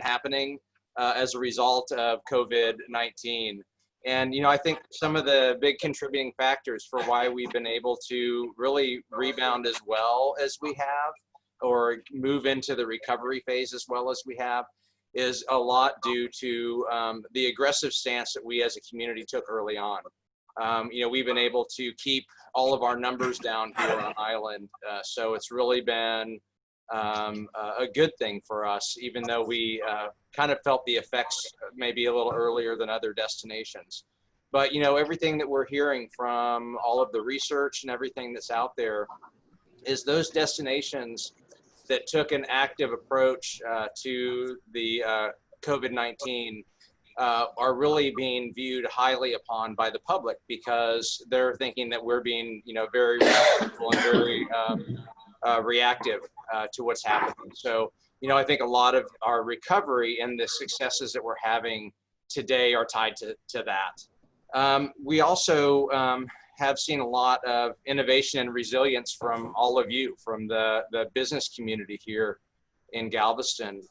happening as a result of COVID-19. And, I think some of the big contributing factors for why we've been able to really rebound as well as we have, or move into the recovery phase as well as we have, is a lot due to the aggressive stance that we as a community took early on. We've been able to keep all of our numbers down here on island. So it's really been a good thing for us, even though we kind of felt the effects maybe a little earlier than other destinations. But, everything that we're hearing from all of the research and everything that's out there is those destinations that took an active approach to the COVID-19 are really being viewed highly upon by the public, because they're thinking that we're being, very responsible and very reactive to what's happening. So, I think a lot of our recovery and the successes that we're having today are tied to that. We also have seen a lot of innovation and resilience from all of you, from the business community here in Galveston,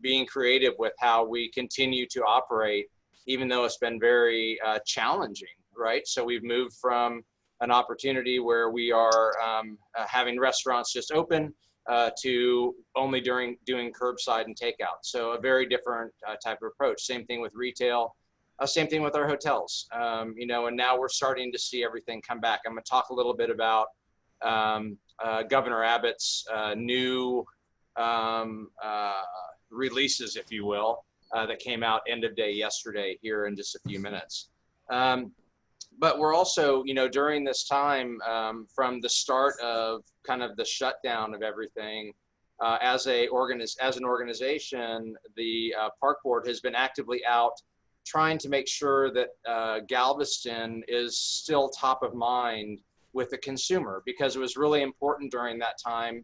being creative with how we continue to operate, even though it's been very challenging, right? So we've moved from an opportunity where we are having restaurants just open to only doing curbside and takeout. So a very different type of approach. Same thing with retail. Same thing with our hotels, and now we're starting to see everything come back. I'm going to talk a little bit about Governor Abbott's new releases, if you will, that came out end of day yesterday here in just a few minutes. But we're also, during this time, from the start of kind of the shutdown of everything, as an organization, the Park Board has been actively out trying to make sure that Galveston is still top of mind with the consumer, because it was really important during that time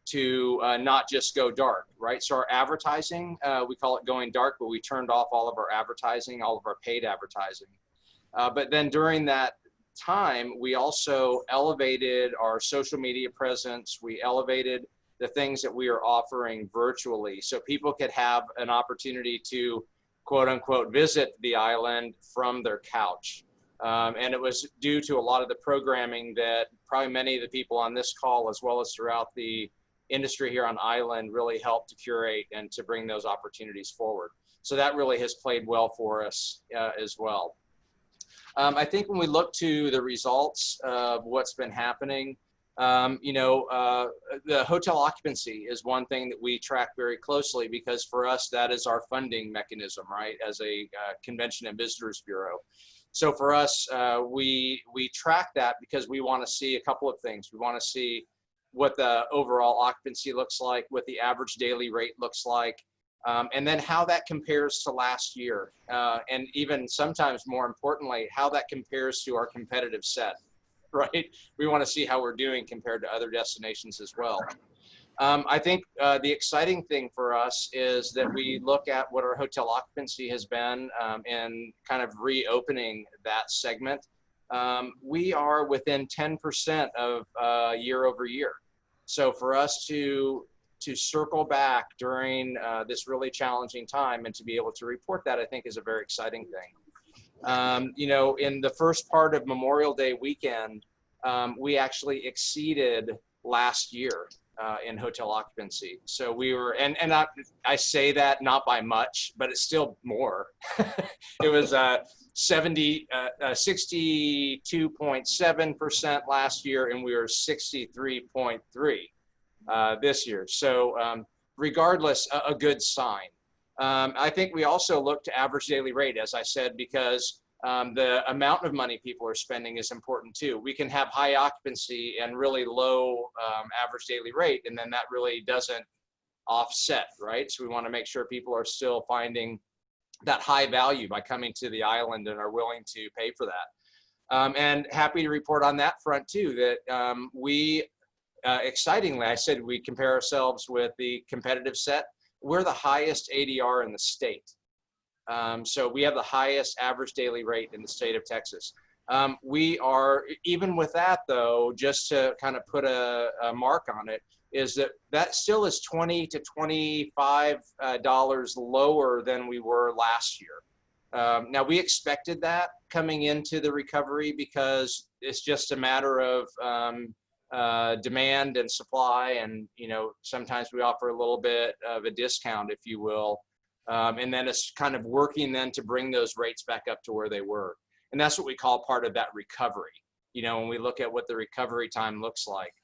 to not just go dark, right? So our advertising, we call it going dark, but we turned off all of our advertising, all of our paid advertising. But then during that time, we also elevated our social media presence. We elevated the things that we are offering virtually, so people could have an opportunity to quote unquote visit the island from their couch. And it was due to a lot of the programming that probably many of the people on this call, as well as throughout the industry here on island, really helped to curate and to bring those opportunities forward. So that really has played well for us as well. I think when we look to the results of what's been happening, the hotel occupancy is one thing that we track very closely, because for us, that is our funding mechanism, right, as a convention and visitors bureau. So for us, we track that because we want to see a couple of things. We want to see what the overall occupancy looks like, what the average daily rate looks like, and then how that compares to last year. And even sometimes more importantly, how that compares to our competitive set. Right? We want to see how we're doing compared to other destinations as well. I think the exciting thing for us is that we look at what our hotel occupancy has been and kind of reopening that segment. We are within 10% of year over year. So for us to circle back during this really challenging time and to be able to report that, I think is a very exciting thing. In the first part of Memorial Day weekend, we actually exceeded last year in hotel occupancy. So we were, and I say that not by much, but it's still more. It was 62.7% last year, and we were 63.3 this year. So regardless, a good sign. I think we also look to average daily rate, as I said, because the amount of money people are spending is important too. We can have high occupancy and really low average daily rate, and then that really doesn't offset, right? So we want to make sure people are still finding that high value by coming to the island and are willing to pay for that. And happy to report on that front too, that we, excitingly, I said we compare ourselves with the competitive set. We're the highest ADR in the state. So we have the highest average daily rate in the state of Texas. We are, even with that though, just to kind of put a mark on it, is that still is $20 to $25 lower than we were last year. Now, we expected that coming into the recovery because it's just a matter of demand and supply, and sometimes we offer a little bit of a discount, if you will, and then it's kind of working then to bring those rates back up to where they were, and that's what we call part of that recovery. When we look at what the recovery time looks like.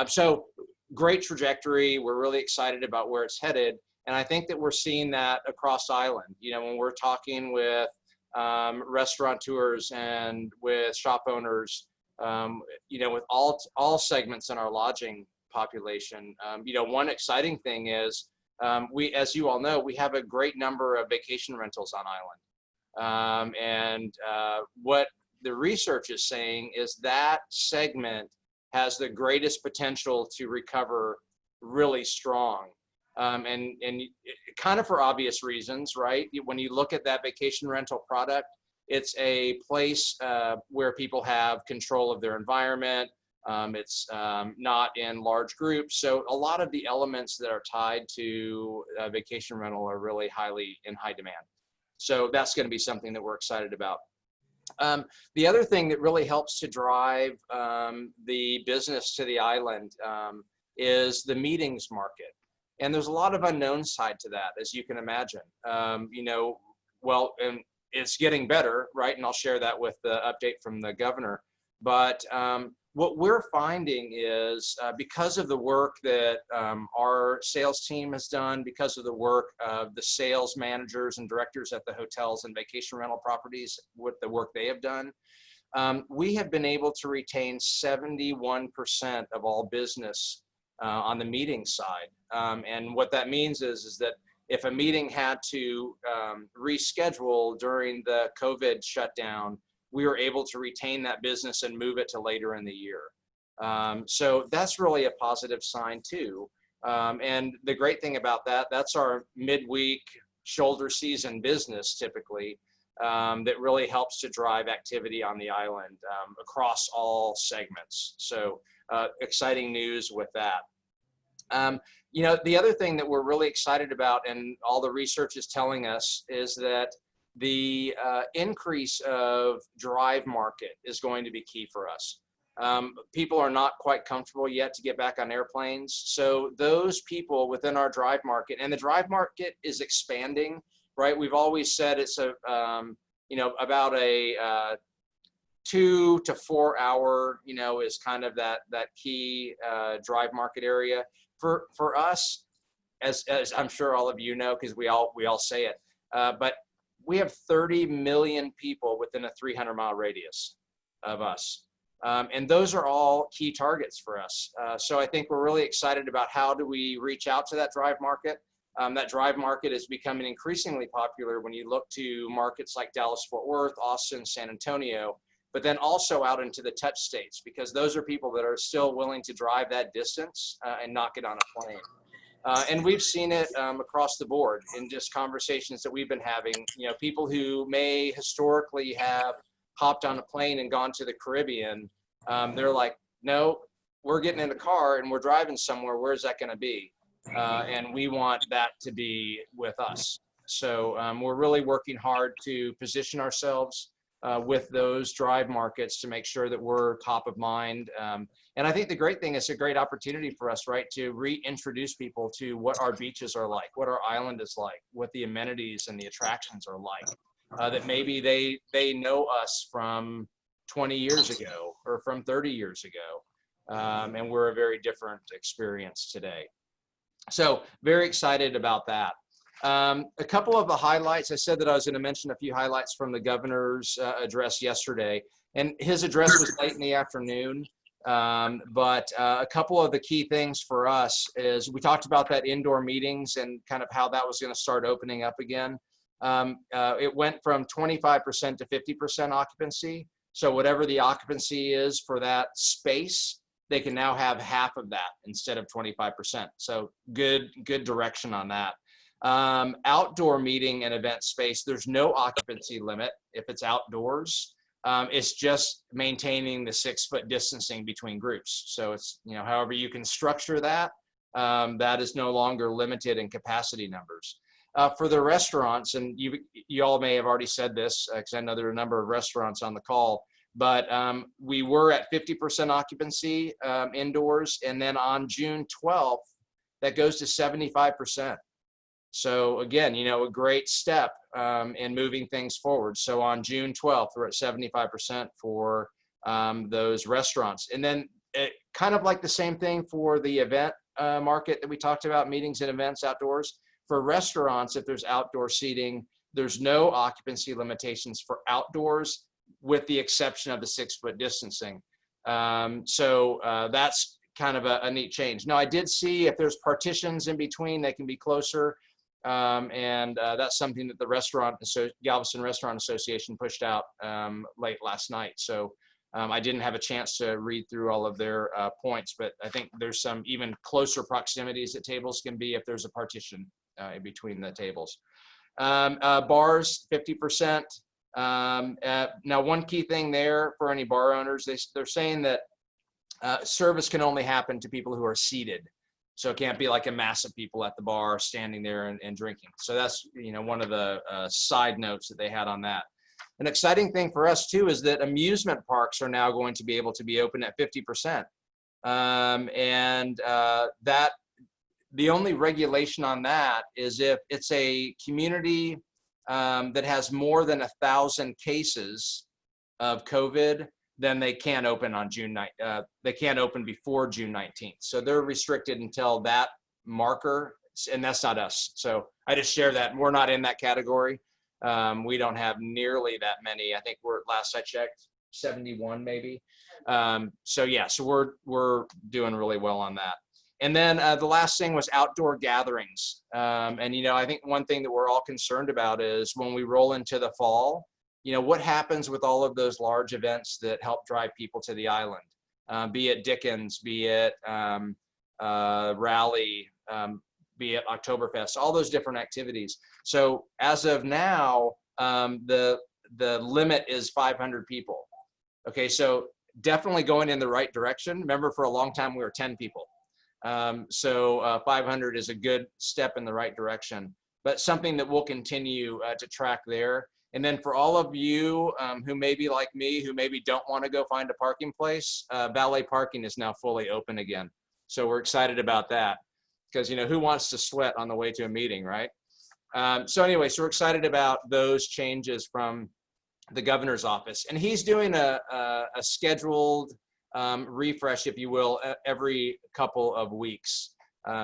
So great trajectory. We're really excited about where it's headed. And I think that we're seeing that across island. When we're talking with restaurateurs and with shop owners, with all segments in our lodging population. One exciting thing is we, as you all know, we have a great number of vacation rentals on island. And what the research is saying is that segment has the greatest potential to recover really strong. And kind of for obvious reasons, right? When you look at that vacation rental product, it's a place where people have control of their environment. It's not in large groups. So a lot of the elements that are tied to vacation rental are really in high demand. So that's going to be something that we're excited about. The other thing that really helps to drive the business to the island is the meetings market. And there's a lot of unknowns tied to that, as you can imagine. And it's getting better, right? And I'll share that with the update from the governor. But what we're finding is because of the work that our sales team has done, because of the work of the sales managers and directors at the hotels and vacation rental properties, with the work they have done, we have been able to retain 71% of all business on the meeting side. And what that means is that if a meeting had to reschedule during the COVID shutdown, we were able to retain that business and move it to later in the year. So that's really a positive sign too. And the great thing about that, that's our midweek shoulder season business typically, that really helps to drive activity on the island across all segments. So exciting news with that. The other thing that we're really excited about, and all the research is telling us, is that the increase of drive market is going to be key for us. People are not quite comfortable yet to get back on airplanes. So those people within our drive market, and the drive market is expanding, right? We've always said it's about a 2 to 4 hour, is kind of that key drive market area. For us, as I'm sure all of you know, because we all say it, but we have 30 million people within a 300-mile radius of us. And those are all key targets for us. So I think we're really excited about how do we reach out to that drive market. That drive market is becoming increasingly popular when you look to markets like Dallas, Fort Worth, Austin, San Antonio, but then also out into the touch states, because those are people that are still willing to drive that distance and not get on a plane. And we've seen it across the board in just conversations that we've been having. People who may historically have hopped on a plane and gone to the Caribbean, they're like, no, we're getting in the car and we're driving somewhere. Where's that going to be? And we want that to be with us. So we're really working hard to position ourselves with those drive markets to make sure that we're top of mind. And I think the great thing is a great opportunity for us, right, to reintroduce people to what our beaches are like, what our island is like, what the amenities and the attractions are like, that maybe they know us from 20 years ago or from 30 years ago. And we're a very different experience today. So very excited about that. A couple of the highlights, I said that I was going to mention a few highlights from the governor's address yesterday, and his address was late in the afternoon. But a couple of the key things for us is we talked about that indoor meetings and kind of how that was going to start opening up again. It went from 25% to 50% occupancy. So whatever the occupancy is for that space, they can now have half of that instead of 25%. So good direction on that. Outdoor meeting and event space, there's no occupancy limit if it's outdoors. It's just maintaining the 6-foot distancing between groups. So it's, however you can structure that, that is no longer limited in capacity numbers. For the restaurants, and you all may have already said this, because I know there are a number of restaurants on the call, but we were at 50% occupancy indoors, and then on June 12th, that goes to 75%. So again, a great step in moving things forward. So on June 12th, we're at 75% for those restaurants. And then kind of like the same thing for the event market that we talked about, meetings and events outdoors. For restaurants, if there's outdoor seating, there's no occupancy limitations for outdoors, with the exception of the 6-foot distancing. So that's kind of a neat change. Now, I did see if there's partitions in between, they can be closer. And that's something that the Galveston Restaurant Association pushed out late last night. So I didn't have a chance to read through all of their points, but I think there's some even closer proximities that tables can be if there's a partition in between the tables. Bars, 50%. Now, one key thing there for any bar owners, they're saying that service can only happen to people who are seated. So it can't be like a mass of people at the bar standing there and drinking. So that's, one of the side notes that they had on that. An exciting thing for us too is that amusement parks are now going to be able to be open at 50%. That the only regulation on that is if it's a community that has more than 1,000 cases of COVID, then they can't open on June 9th. They can't open before June 19th. So they're restricted until that marker, and that's not us. So I just share that. We're not in that category. We don't have nearly that many. I think last I checked, 71 maybe. So yeah, so we're doing really well on that. And then the last thing was outdoor gatherings. I think one thing that we're all concerned about is when we roll into the fall, what happens with all of those large events that help drive people to the island, be it Dickens, be it Rally, be it Oktoberfest, all those different activities. So as of now, the limit is 500 people. Okay, so definitely going in the right direction. Remember, for a long time, we were 10 people. So 500 is a good step in the right direction, but something that we'll continue to track there. And then for all of you who may be like me, who maybe don't want to go find a parking place, valet parking is now fully open again. So we're excited about that because, who wants to sweat on the way to a meeting, right? So anyway, so we're excited about those changes from the governor's office. And he's doing a scheduled refresh, if you will, every couple of weeks.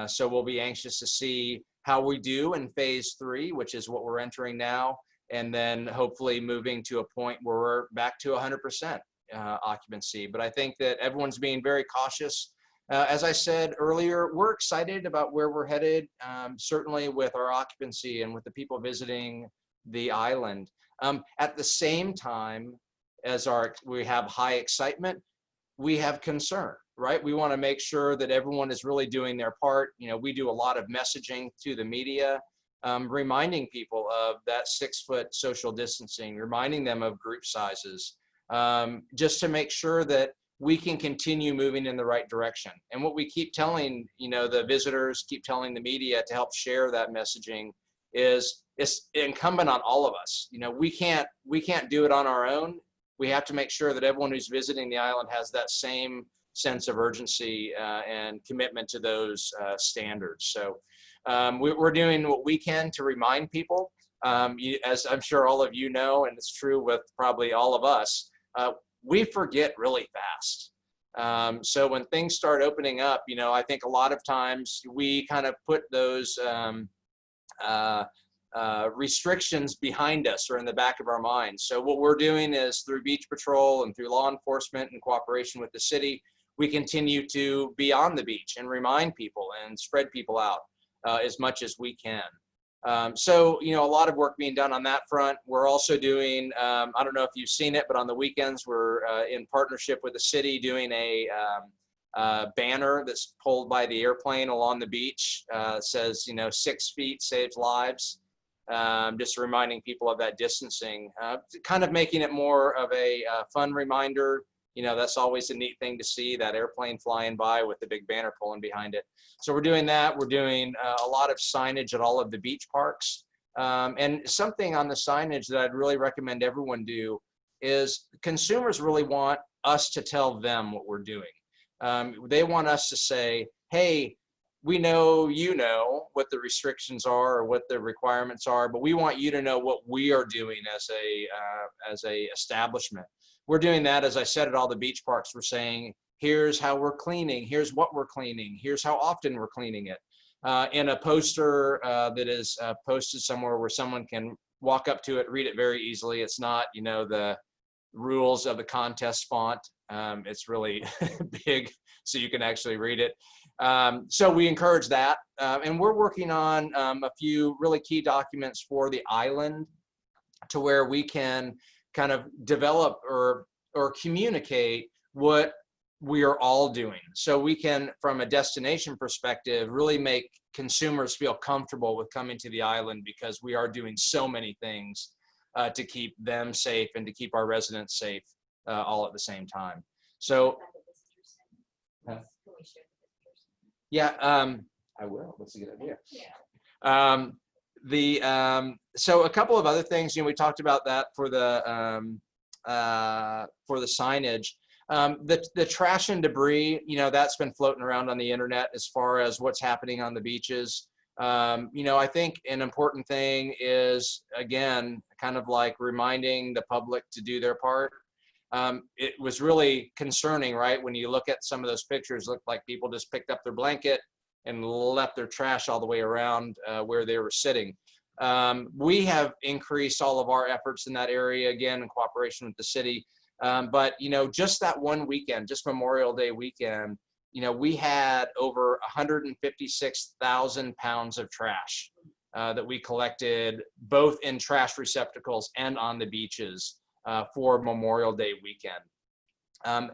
So we'll be anxious to see how we do in phase 3, which is what we're entering now. And then hopefully moving to a point where we're back to 100% occupancy. But I think that everyone's being very cautious. As I said earlier, we're excited about where we're headed, certainly with our occupancy and with the people visiting the island. At the same time as we have high excitement, we have concern, right? We want to make sure that everyone is really doing their part. We do a lot of messaging to the media, reminding people of that 6-foot social distancing, reminding them of group sizes, just to make sure that we can continue moving in the right direction. And what we keep telling, the visitors, keep telling the media to help share that messaging is it's incumbent on all of us. We can't do it on our own. We have to make sure that everyone who's visiting the island has that same sense of urgency and commitment to those standards. So we're doing what we can to remind people, as I'm sure all of you know, and it's true with probably all of us, we forget really fast. So when things start opening up, I think a lot of times we kind of put those restrictions behind us or in the back of our minds. So what we're doing is through Beach Patrol and through law enforcement and cooperation with the city, we continue to be on the beach and remind people and spread people out as much as we can. So, a lot of work being done on that front. We're also doing, I don't know if you've seen it, but on the weekends, we're in partnership with the city doing a banner that's pulled by the airplane along the beach. Says, 6 feet saves lives. Just reminding people of that distancing, kind of making it more of a fun reminder, That's always a neat thing to see, that airplane flying by with the big banner pulling behind it. So we're doing that. We're doing a lot of signage at all of the beach parks. And something on the signage that I'd really recommend everyone do is consumers really want us to tell them what we're doing. They want us to say, hey, we know you know what the restrictions are or what the requirements are, but we want you to know what we are doing as a establishment. We're doing that, as I said, at all the beach parks. We're saying, here's how we're cleaning, here's what we're cleaning, here's how often we're cleaning it. In a poster that is posted somewhere where someone can walk up to it, read it very easily. It's not, the rules of the contest font. It's really big, so you can actually read it. So we encourage that. And we're working on a few really key documents for the island to where we can kind of develop or communicate what we are all doing. So we can, from a destination perspective, really make consumers feel comfortable with coming to the island, because we are doing so many things to keep them safe and to keep our residents safe all at the same time. So yeah, I will. That's a good idea. Yeah. So a couple of other things, we talked about that for the signage. The trash and debris, that's been floating around on the internet as far as what's happening on the beaches. I think an important thing is, again, kind of like reminding the public to do their part. It was really concerning, right? When you look at some of those pictures, looked like people just picked up their blanket and left their trash all the way around where they were sitting. We have increased all of our efforts in that area, again, in cooperation with the city. But, just that one weekend, just Memorial Day weekend, we had over 156,000 pounds of trash that we collected, both in trash receptacles and on the beaches for Memorial Day weekend.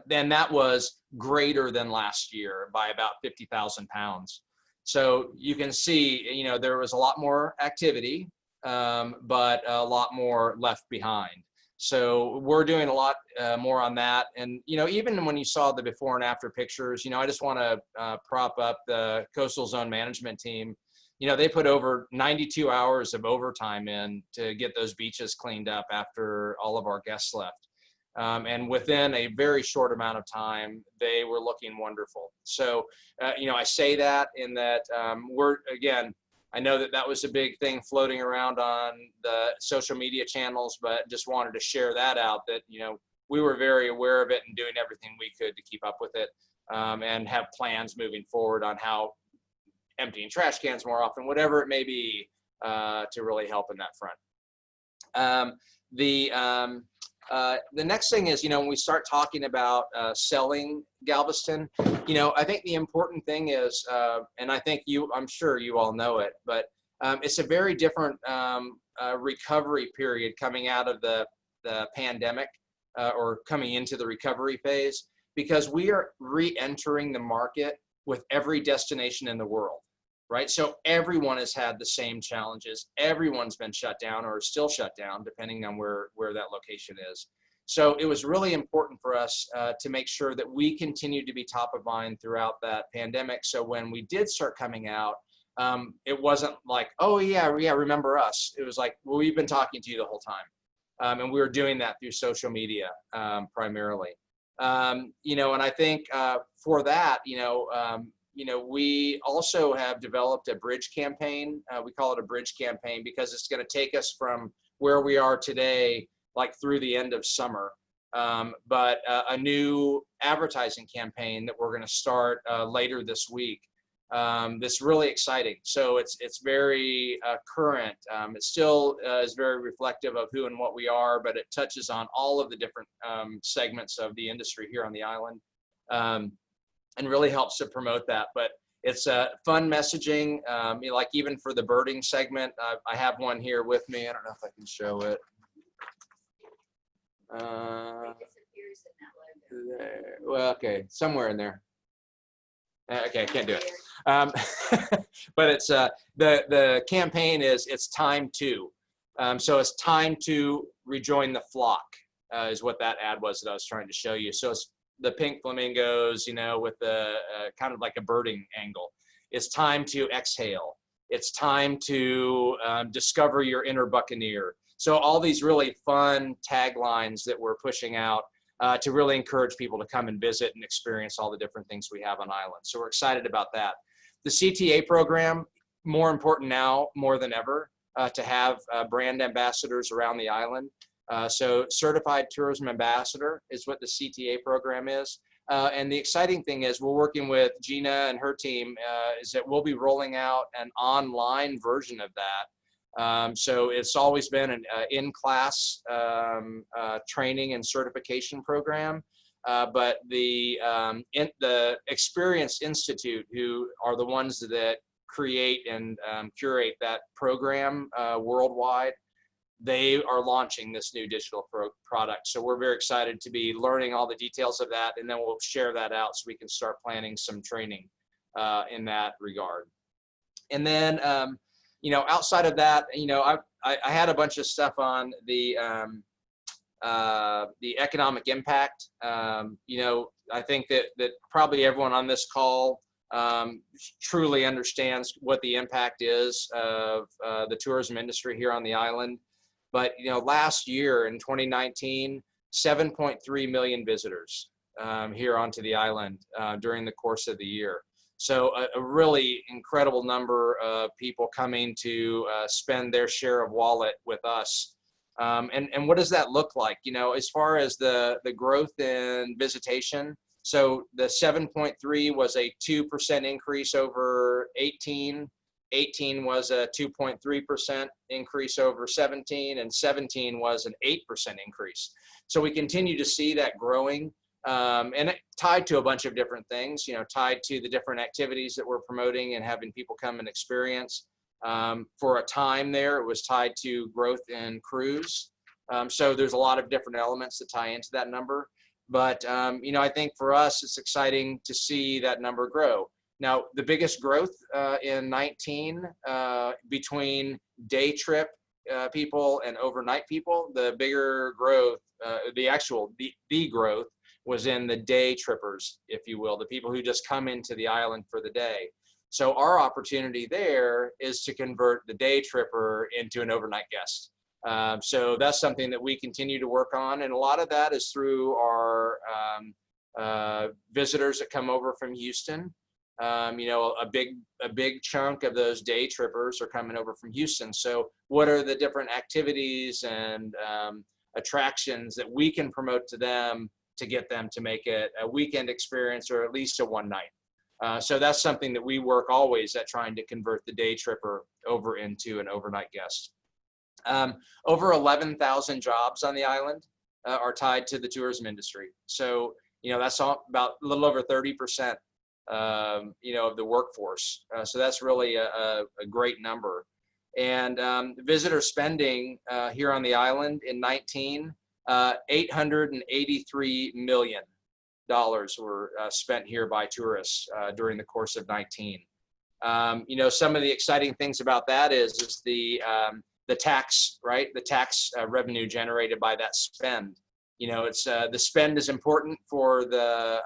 Then that was greater than last year by about 50,000 pounds. So you can see, there was a lot more activity, but a lot more left behind. So we're doing a lot more on that. And, even when you saw the before and after pictures, I just want to prop up the Coastal Zone Management team. They put over 92 hours of overtime in to get those beaches cleaned up after all of our guests left. And within a very short amount of time, they were looking wonderful. So, I say that in that I know that was a big thing floating around on the social media channels, but just wanted to share that out, that, we were very aware of it and doing everything we could to keep up with it, and have plans moving forward on how emptying trash cans more often, whatever it may be, to really help in that front. The next thing is, when we start talking about selling Galveston, I think the important thing is, and I think I'm sure you all know it, but it's a very different recovery period coming out of the pandemic, or coming into the recovery phase, because we are re-entering the market with every destination in the world. Right, so everyone has had the same challenges. Everyone's been shut down or still shut down, depending on where that location is. So it was really important for us to make sure that we continued to be top of mind throughout that pandemic. So when we did start coming out, it wasn't like, oh yeah, remember us. It was like, well, we've been talking to you the whole time, and we were doing that through social media primarily. And I think for that, we also have developed a bridge campaign. We call it a bridge campaign because it's going to take us from where we are today, like through the end of summer. But a new advertising campaign that we're going to start later this week. That's really exciting. So it's very current. It still is very reflective of who and what we are, but it touches on all of the different segments of the industry here on the island. And really helps to promote that. But it's fun messaging, like even for the birding segment, I have one here with me. I don't know if I can show it. There. Well, okay, somewhere in there. Okay, I can't do it. But it's the campaign is, it's time to. So it's time to rejoin the flock. is what that ad was that I was trying to show you. So it's the pink flamingos, with the kind of like a birding angle. It's time to exhale. It's time to discover your inner buccaneer. So all these really fun taglines that we're pushing out to really encourage people to come and visit and experience all the different things we have on island. So we're excited about that. The CTA program, more important now more than ever, to have brand ambassadors around the island. So Certified Tourism Ambassador is what the CTA program is. And the exciting thing is we're working with Gina and her team is that we'll be rolling out an online version of that. So it's always been an in-class training and certification program. But the Experience Institute, who are the ones that create and curate that program worldwide, they are launching this new digital product. So we're very excited to be learning all the details of that, and then we'll share that out so we can start planning some training in that regard. And then, outside of that, I had a bunch of stuff on the economic impact. I think that probably everyone on this call truly understands what the impact is of the tourism industry here on the island. But last year in 2019, 7.3 million visitors here onto the island during the course of the year. So a really incredible number of people coming to spend their share of wallet with us. And what does that look like? As far as the growth in visitation, so the 7.3 was a 2% increase over 18. 18 was a 2.3% increase over 17, and 17 was an 8% increase. So we continue to see that growing, and it tied to a bunch of different things, tied to the different activities that we're promoting and having people come and experience. For a time there, it was tied to growth in cruise. So there's a lot of different elements that tie into that number. But, I think for us, it's exciting to see that number grow. Now, the biggest growth in 19 between day trip people and overnight people, the bigger growth, the growth was in the day trippers, if you will, the people who just come into the island for the day. So our opportunity there is to convert the day tripper into an overnight guest. So that's something that we continue to work on. And a lot of that is through our visitors that come over from Houston. A big chunk of those day trippers are coming over from Houston. So what are the different activities and attractions that we can promote to them to get them to make it a weekend experience or at least a one night? So that's something that we work always at, trying to convert the day tripper over into an overnight guest. Over 11,000 jobs on the island are tied to the tourism industry. So, that's about a little over 30%. Of the workforce. So that's really a great number. And visitor spending here on the island in 19, $883 million were spent here by tourists during the course of 19. Some of the exciting things about that is the tax, right? The tax revenue generated by that spend. It's the spend is important for the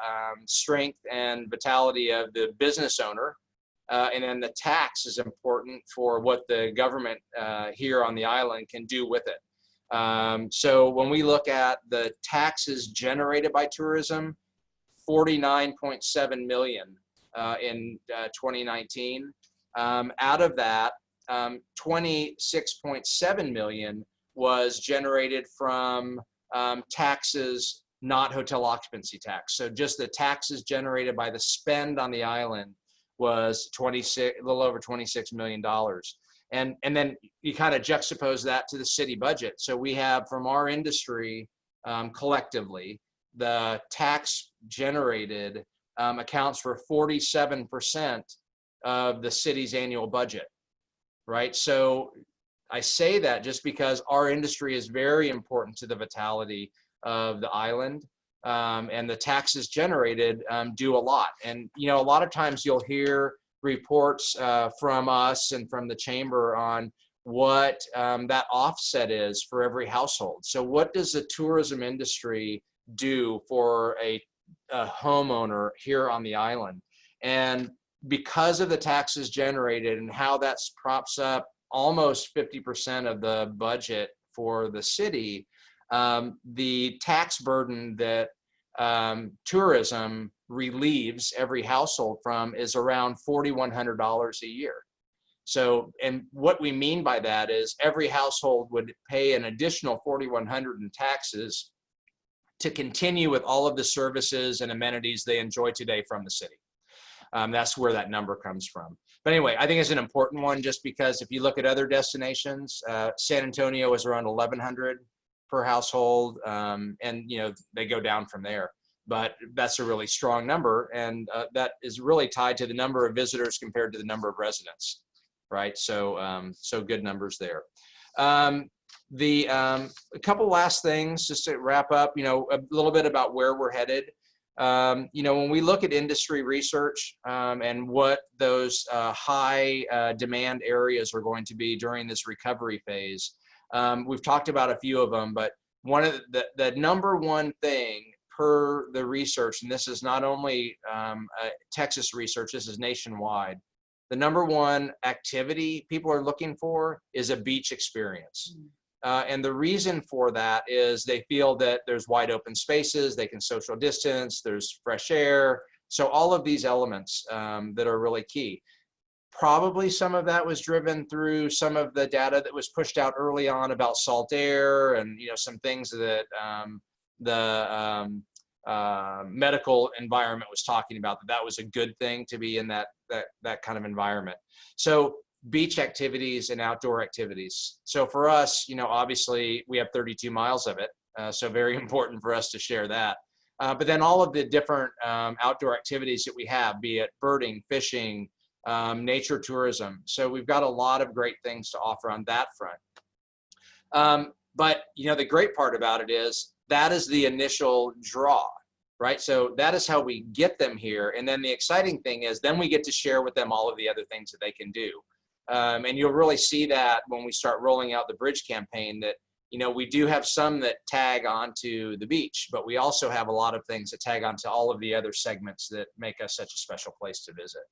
strength and vitality of the business owner, and then the tax is important for what the government here on the island can do with it. So when we look at the taxes generated by tourism, 49.7 million in 2019. Out of that, 26.7 million was generated from taxes, not hotel occupancy tax. So just the taxes generated by the spend on the island was a little over $26 million. And then you kind of juxtapose that to the city budget. So we have, from our industry, collectively, the tax generated accounts for 47% of the city's annual budget, right? So I say that just because our industry is very important to the vitality of the island, and the taxes generated do a lot. And, a lot of times you'll hear reports from us and from the chamber on what that offset is for every household. So what does the tourism industry do for a homeowner here on the island? And because of the taxes generated and how that props up almost 50% of the budget for the city, the tax burden that tourism relieves every household from is around $4,100 a year. So, and what we mean by that is every household would pay an additional $4,100 in taxes to continue with all of the services and amenities they enjoy today from the city. That's where that number comes from. But anyway, I think it's an important one just because if you look at other destinations, San Antonio is around 1,100 per household, and they go down from there. But that's a really strong number, and that is really tied to the number of visitors compared to the number of residents, right? So, so good numbers there. A couple last things just to wrap up, a little bit about where we're headed. When we look at industry research and what those high demand areas are going to be during this recovery phase, we've talked about a few of them, but one of the number one thing per the research, and this is not only Texas research, this is nationwide, the number one activity people are looking for is a beach experience. And the reason for that is they feel that there's wide open spaces, they can social distance, there's fresh air. So all of these elements that are really key. Probably some of that was driven through some of the data that was pushed out early on about salt air and some things that the medical environment was talking about, that was a good thing to be in that kind of environment. So beach activities and outdoor activities. So for us, obviously we have 32 miles of it. So very important for us to share that. But then all of the different outdoor activities that we have, be it birding, fishing, nature tourism. So we've got a lot of great things to offer on that front. But the great part about it is that is the initial draw, right? So that is how we get them here. And then the exciting thing is then we get to share with them all of the other things that they can do. And you'll really see that when we start rolling out the bridge campaign that, we do have some that tag onto the beach, but we also have a lot of things that tag onto all of the other segments that make us such a special place to visit.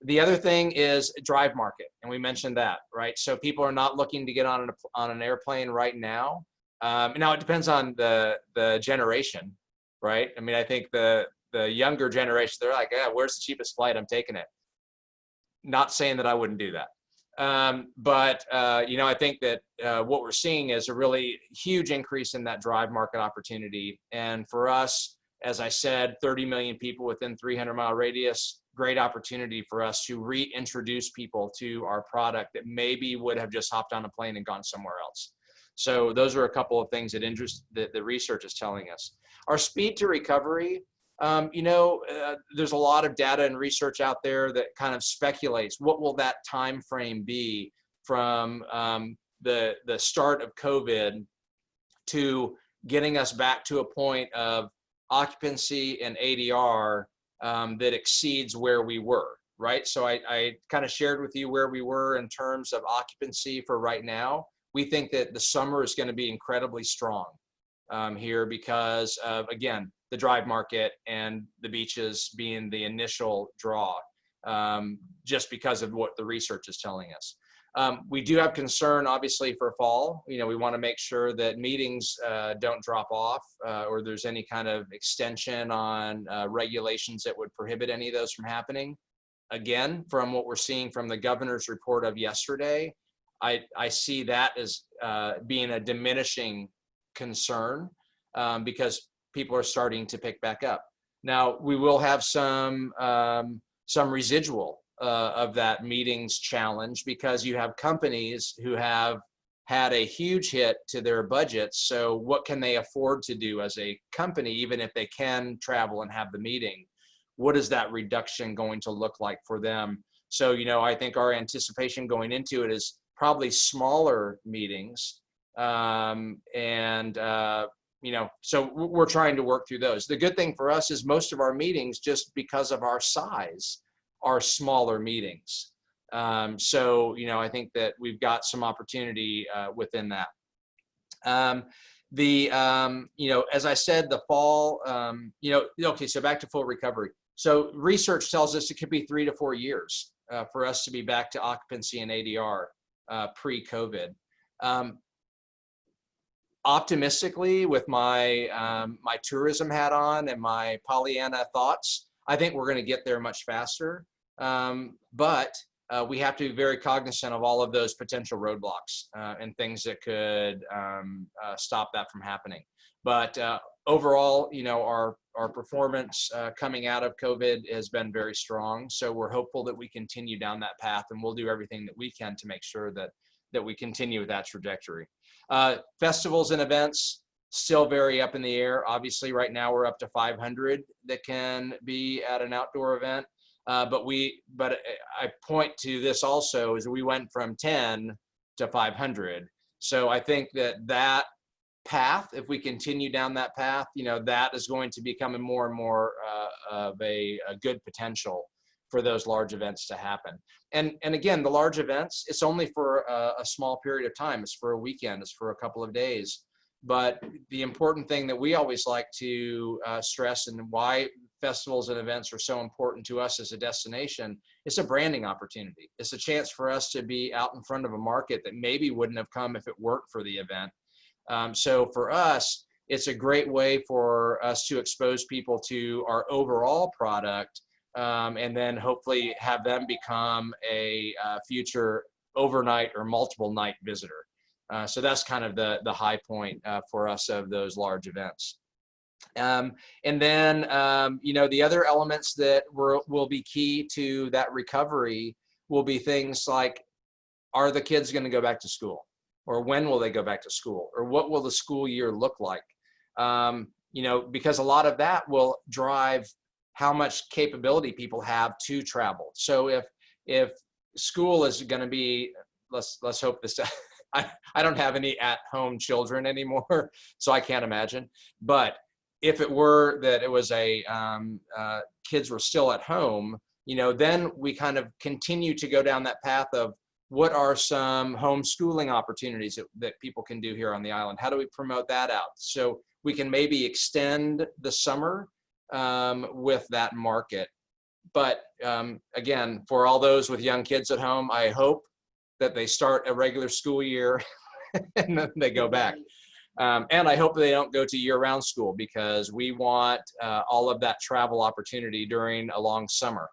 The other thing is drive market, and we mentioned that, right? So people are not looking to get on an airplane right now. Now it depends on the generation, right? I mean, I think the younger generation, they're like, yeah, where's the cheapest flight? I'm taking it. Not saying that I wouldn't do that. But I think that what we're seeing is a really huge increase in that drive market opportunity. And for us, as I said, 30 million people within 300-mile radius, great opportunity for us to reintroduce people to our product that maybe would have just hopped on a plane and gone somewhere else. So those are a couple of things that the research is telling us. Our speed to recovery, there's a lot of data and research out there that kind of speculates what will that time frame be from the start of COVID to getting us back to a point of occupancy and ADR that exceeds where we were, right? So I kind of shared with you where we were in terms of occupancy for right now. We think that the summer is going to be incredibly strong here because of, again, the drive market and the beaches being the initial draw, just because of what the research is telling us. We do have concern, obviously, for fall. We want to make sure that meetings don't drop off or there's any kind of extension on regulations that would prohibit any of those from happening. Again, from what we're seeing from the governor's report of yesterday, I see that as being a diminishing concern because people are starting to pick back up. Now, we will have some residual of that meetings challenge because you have companies who have had a huge hit to their budgets. So what can they afford to do as a company, even if they can travel and have the meeting? What is that reduction going to look like for them? So, I think our anticipation going into it is probably smaller meetings. So we're trying to work through those. The good thing for us is most of our meetings, just because of our size, are smaller meetings. So, I think that we've got some opportunity within that. As I said, the fall, okay, so back to full recovery. So research tells us it could be 3 to 4 years for us to be back to occupancy and ADR pre-COVID. Optimistically, with my my tourism hat on and my Pollyanna thoughts, I think we're going to get there much faster. But we have to be very cognizant of all of those potential roadblocks and things that could stop that from happening. But overall, our performance coming out of COVID has been very strong. So we're hopeful that we continue down that path, and we'll do everything that we can to make sure that we continue with that trajectory. Festivals and events still very up in the air. Obviously, right now we're up to 500 that can be at an outdoor event. But I point to this also is we went from 10 to 500. So I think that path, if we continue down that path, that is going to become more and more of a good potential for those large events to happen. And again, the large events, it's only for a small period of time. It's for a weekend, it's for a couple of days. But the important thing that we always like to stress, and why festivals and events are so important to us as a destination, it's a branding opportunity. It's a chance for us to be out in front of a market that maybe wouldn't have come if it weren't for the event. So for us, it's a great way for us to expose people to our overall product, and then hopefully have them become a future overnight or multiple night visitor. So that's kind of the high point for us of those large events. And then, the other elements that will be key to that recovery will be things like, are the kids going to go back to school? Or when will they go back to school? Or what will the school year look like? Because a lot of that will drive how much capability people have to travel. So if school is going to be, let's hope this, I don't have any at-home children anymore, so I can't imagine. But if it were that it was kids were still at home, then we kind of continue to go down that path of what are some homeschooling opportunities that people can do here on the island? How do we promote that out? So we can maybe extend the summer with that market. But again, for all those with young kids at home, I hope that they start a regular school year and then they go back. And I hope they don't go to year-round school, because we want all of that travel opportunity during a long summer.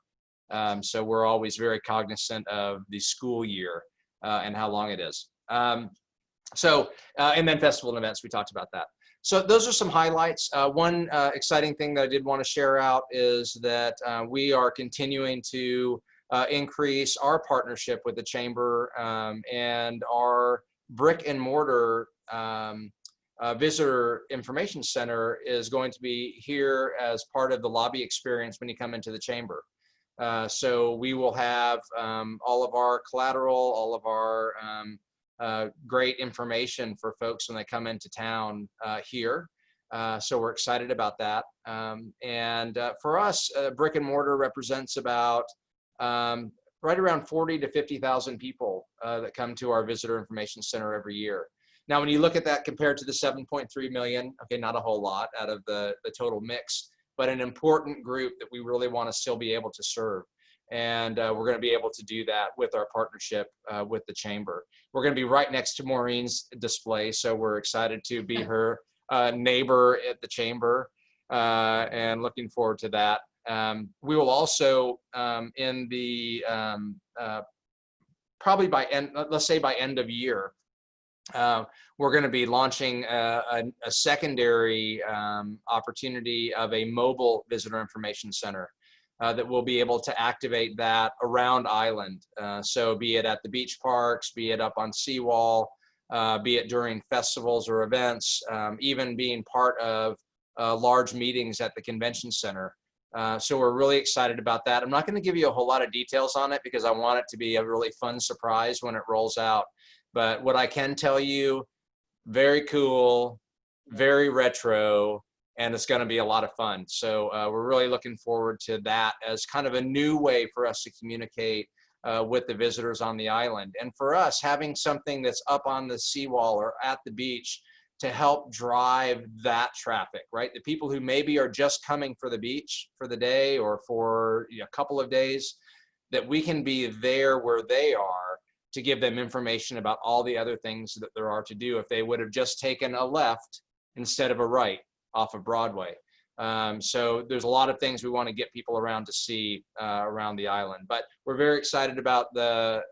So we're always very cognizant of the school year and how long it is. And then festival and events, we talked about that. So those are some highlights. One exciting thing that I did want to share out is that we are continuing to increase our partnership with the Chamber, and our brick and mortar visitor information center is going to be here as part of the lobby experience when you come into the Chamber. So we will have all of our collateral, all of our great information for folks when they come into town here. So we're excited about that. And for us, brick and mortar represents about right around 40 to 50,000 people that come to our visitor information center every year. Now, when you look at that compared to the 7.3 million, okay, not a whole lot out of the total mix, but an important group that we really want to still be able to serve. And we're going to be able to do that with our partnership with the Chamber. We're going to be right next to Maureen's display, so we're excited to be her neighbor at the Chamber, and looking forward to that. We will also, in the probably by let's say by end of year, we're going to be launching a secondary opportunity of a mobile visitor information center that we'll be able to activate that around island. So be it at the beach parks, be it up on seawall, be it during festivals or events, even being part of large meetings at the convention center. So we're really excited about that. I'm not going to give you a whole lot of details on it because I want it to be a really fun surprise when it rolls out. But what I can tell you, very cool, very retro, and it's going to be a lot of fun. So we're really looking forward to that as kind of a new way for us to communicate with the visitors on the island. And for us, having something that's up on the seawall or at the beach to help drive that traffic, right? The people who maybe are just coming for the beach for the day or for a couple of days, that we can be there where they are to give them information about all the other things that there are to do if they would have just taken a left instead of a right off of Broadway. So there's a lot of things we want to get people around to see around the island, but we're very excited about the,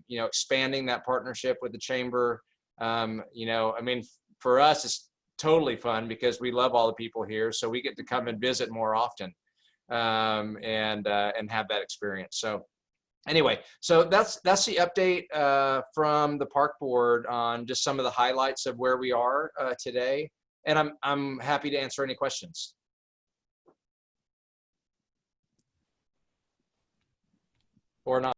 expanding that partnership with the Chamber. I mean, for us, it's totally fun because we love all the people here. So we get to come and visit more often and have that experience. So anyway, so that's the update from the park board on just some of the highlights of where we are today. And I'm happy to answer any questions. Or not.